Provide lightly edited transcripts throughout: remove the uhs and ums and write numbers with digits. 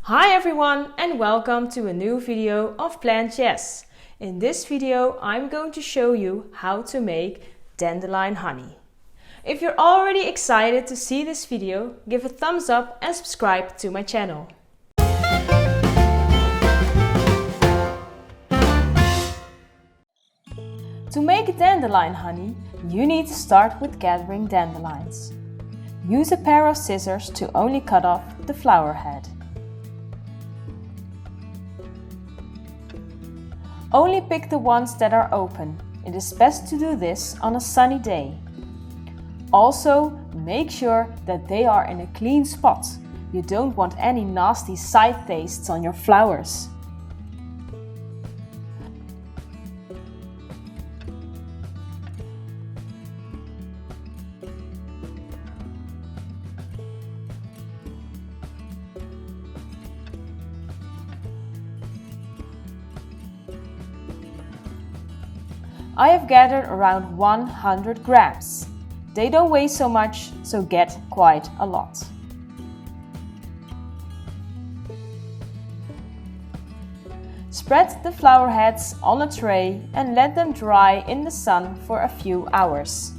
Hi everyone and welcome to a new video of Plant Yes. In this video I'm going to show you how to make dandelion honey. If you're already excited to see this video, give a thumbs up and subscribe to my channel. To make dandelion honey, you need to start with gathering dandelions. Use a pair of scissors to only cut off the flower head. Only pick the ones that are open. It is best to do this on a sunny day. Also, make sure that they are in a clean spot. You don't want any nasty side tastes on your flowers. I have gathered around 100 grams. They don't weigh so much, so get quite a lot. Spread the flower heads on a tray and let them dry in the sun for a few hours.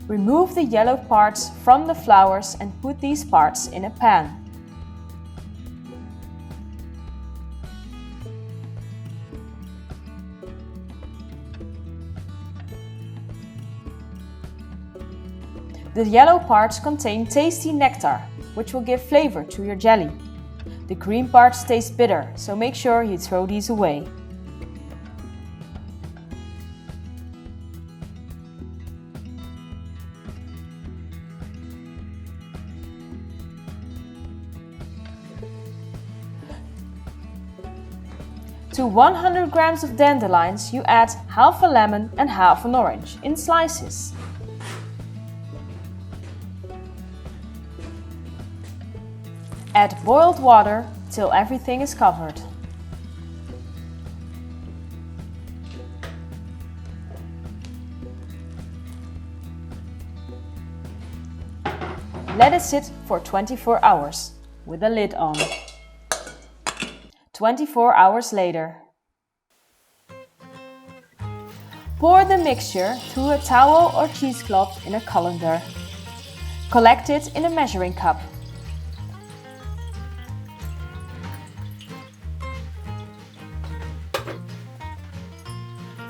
Remove the yellow parts from the flowers and put these parts in a pan. The yellow parts contain tasty nectar, which will give flavor to your jelly. The green parts taste bitter, so make sure you throw these away. To 100 grams of dandelions, you add half a lemon and half an orange in slices. Add boiled water till everything is covered. Let it sit for 24 hours with a lid on. 24 hours later. Pour the mixture through a towel or cheesecloth in a colander. Collect it in a measuring cup.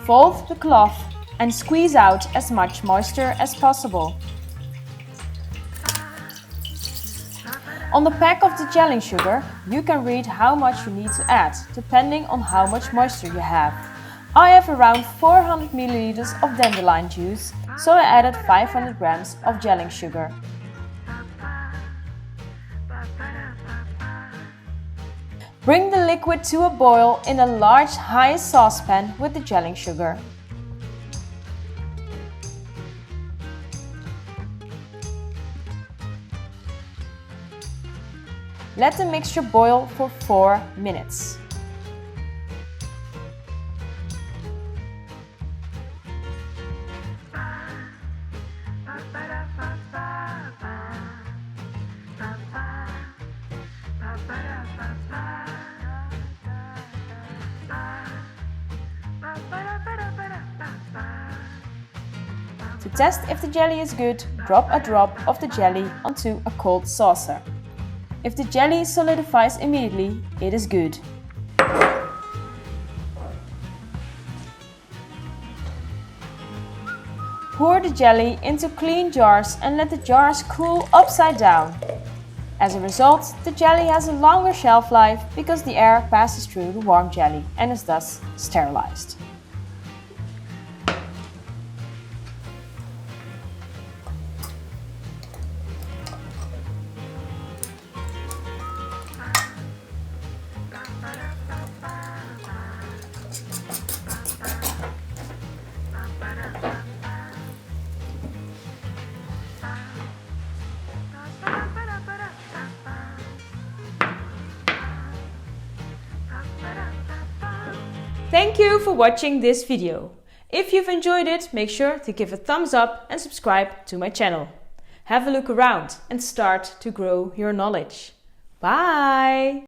Fold the cloth and squeeze out as much moisture as possible. On the pack of the gelling sugar, you can read how much you need to add, depending on how much moisture you have. I have around 400 milliliters of dandelion juice, so I added 500 grams of gelling sugar. Bring the liquid to a boil in a large high saucepan with the gelling sugar. Let the mixture boil for 4 minutes. To test if the jelly is good, drop a drop of the jelly onto a cold saucer. If the jelly solidifies immediately, it is good. Pour the jelly into clean jars and let the jars cool upside down. As a result, the jelly has a longer shelf life because the air passes through the warm jelly and is thus sterilized. Thank Thank you for watching this video. If you've enjoyed it, make sure to give a thumbs up and subscribe to my channel. Have a look around and start to grow your knowledge. Bye!